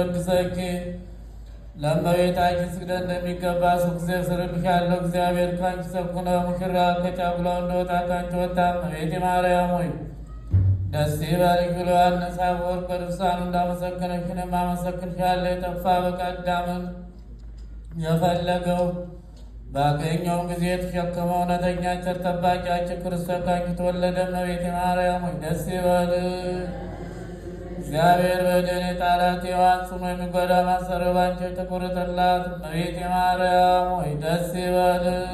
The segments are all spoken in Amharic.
እንወድሰኪ ለእመቤታችን ስግደት እንደሚገባ ጊዜ ስርልሻለሁ። እግዚአብሔር ከአንቺ ሰኩነ ሙሽራ ከጫጉላው እንደወጣ ከአንቺ ወጣ። እመቤቴ ማርያም ሆይ ደስ ይበልሽ ብሎ ዮሐንስ አፈወርቅ በድርሳኑ እንዳመሰገነሽ እኔም አመሰግንሻለሁ። የጠፋ በቀዳምን የፈለገው ባገኘውን ጊዜ የተሸከመው እውነተኛ ቸር ጠባቂያችን ክርስቶስ ከአንቺ ተወለደ። እመቤቴ ማርያም ሆይ ደስ ይበልሽ። እግዚአብሔር በደን የጣላት ሔዋን ጽኑ የሚጎዳ ማሰሪያው ባንቺ የተቆረጠላት እመቤቴ ማርያም ሆይ ደስ ይበልሽ።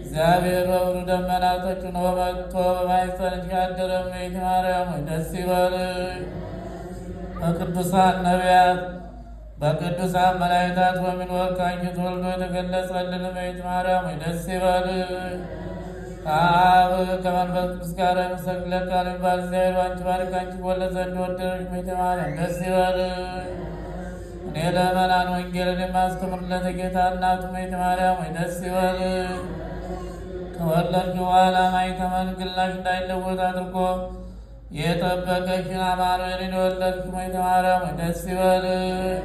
እግዚአብሔር በብሩህ ደመና ተጭኖ መጥቶ በማኅፀንሽ ያደረ እመቤቴ ማርያም ሆይ ደስ ይበልሽ። በቅዱሳን ነቢያት በቅዱሳን መላእክት በሚኖር ከአንቺ ተወልዶ የተገለጸልን እመቤቴ ማርያም ሆይ ደስ ይበልሽ። ከአብ ከመንፈስ ቅዱስ ጋር የመሰግለት ቃል የሚባል እግዚአብሔር ባንቺ ባሪ ከአንቺ ይወለድ ዘንድ ወደደሽ እመቤቴ ማርያም ደስ ይበልሽ። እኔ ለምእመናን ወንጌልን የማስተምርለት የጌታ እናቱ እመቤቴ ማርያም ሆይ ደስ ይበልሽ። ከወለድሽ በኋላ ማኅተመ ድንግልናሽ እንዳይለወጥ አድርጎ የጠበቀሽን አማኑኤልን የወለድሽ እመቤቴ ማርያም ሆይ ደስ ይበልሽ።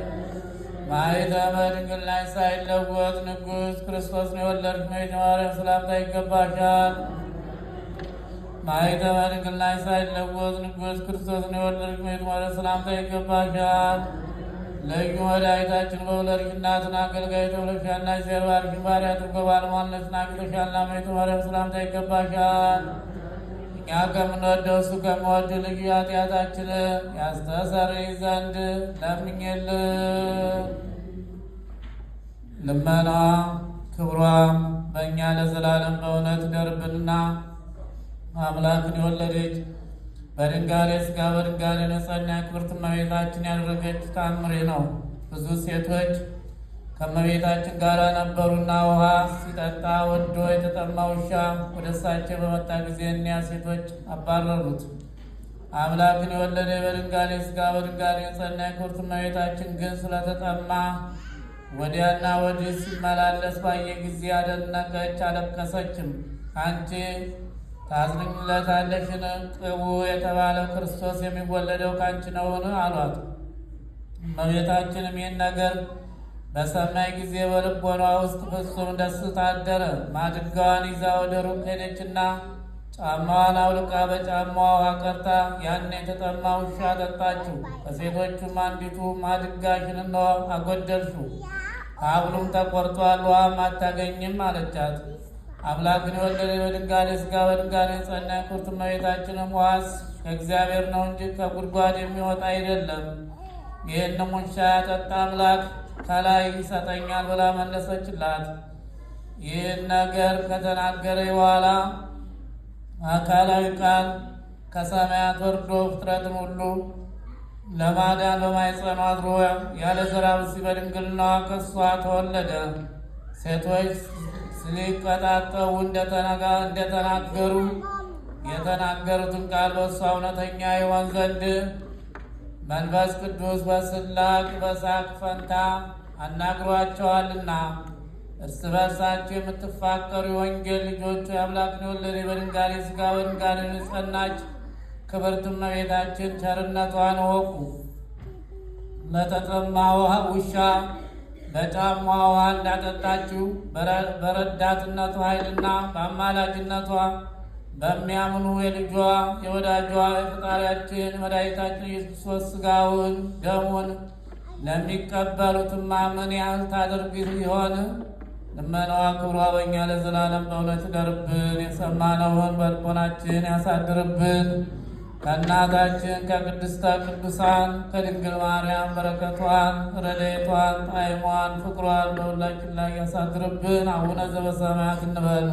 ማኅተመ ድንግልናሽ ሳይለወጥ ንጉሥ ክርስቶስን የወለድሽ እመቤቴ ማርያም ሰላምታ ይገባሻል። ማኅተመ ድንግልናሽ ሳይለወጥ ንጉሥ ክርስቶስን የወለድሽ እመቤቴ ማርያም ሰላምታ ይገባሻል። ልዩ መድኃኒታችን በወለድሽ እናትን አገልጋይ ተብለሻልና እግዚአብሔር ባርኪን ባሪያ አድርጎ ባለሟልነትን አግኝተሻልና እመቤቴ ማርያም ሰላምታ ይገባሻል። እኛ ከምንወደው እሱ ከሚወድ ልዩ ኃጢአታችንን ያስተሰርይ ዘንድ ለምኝልን። ልመና ክብሯም በእኛ ለዘላለም በእውነት ይደርብንና አምላክን የወለደች በድንጋሌ ሥጋ በድንጋሌ ነጸና ክብርት እመቤታችን ያደረገች ተአምሬ ነው። ብዙ ሴቶች ከእመቤታችን ጋር ነበሩና ውሃ ሲጠጣ ወዶ የተጠማ ውሻ ወደ እሳቸው በመጣ ጊዜ እኒያ ሴቶች አባረሩት። አምላክን የወለደ በድንጋሌ ሥጋ በድንጋሌ ነጸና ክብርት እመቤታችን ግን ስለተጠማ ወዲያና ወዲህ ሲመላለስ ባየ ጊዜ አደነቀች፣ አለቀሰችም። አንቺ ታዝኝለታለሽን? ቅቡ የተባለው ክርስቶስ የሚወለደው ካንቺ ነውን? አሏት። እመቤታችንም ይህን ነገር በሰማይ ጊዜ በልቦኗ ውስጥ ፍጹም ደስታ አደረ። ማድጋዋን ይዛ ወደ ሩቅ ሄደችና ጫማዋን አውልቃ በጫማዋ ውሃ ቀርታ ያን የተጠማ ውሻ ጠጣችው። ከሴቶቹም አንዲቱ ማድጋሽን እነሆ አጎደልሽው፣ ሐብሉም ተቆርጧል፣ ውሃም አታገኝም አለቻት። አምላክን የወለደ በድንጋሌ ሥጋ በድንጋሌ ጸና ክብርት እመቤታችንም ውሃስ ከእግዚአብሔር ነው እንጂ ከጉድጓድ የሚወጣ አይደለም፣ ይህንም ውሻ ያጠጣ አምላክ ከላይ ይሰጠኛል ብላ መለሰችላት። ይህን ነገር ከተናገረ በኋላ አካላዊ ቃል ከሰማያት ወርዶ ፍጥረትን ሁሉ ለማዳን በማኅፀኗ አድሮ ያለ ዘር ብእሲ በድንግልናዋ ከእሷ ተወለደ። ሴቶች ሊቀጣጠቡ እንደተናገሩ የተናገሩትን ቃል በእሷ እውነተኛ ይሆን ዘንድ መንፈስ ቅዱስ በስላቅ በሳቅ ፈንታ አናግሯቸዋልና እርስ በርሳቸው የምትፋቀሩ የወንጌል ልጆቹ የአምላክን የወለደ በድንጋሌ ሥጋ በድንጋሌ የጸናች ክብርት እመቤታችን ቸርነቷን እወቁ። ለተጠማ ውሻ በጫማ ውሃ እንዳጠጣችው በረዳትነቷ ኃይልና በአማላጅነቷ በሚያምኑ የልጇ የወዳጇ የፈጣሪያችን መድኃኒታችን ኢየሱስ ክርስቶስ ሥጋውን ደሙን ለሚቀበሉትማ ምን ያህል ታደርግ ይሆን? ልመናዋ ክብሯ በእኛ ለዘላለም በእውነት ይደርብን። የሰማነውን በልቦናችን ያሳድርብን። ከእናታችን ከቅድስተ ቅዱሳን ከድንግል ማርያም በረከቷን ረድኤቷን ጣዕሟን ፍቅሯን በሁላችን ላይ ያሳድርብን። አቡነ ዘበሰማያት እንበል።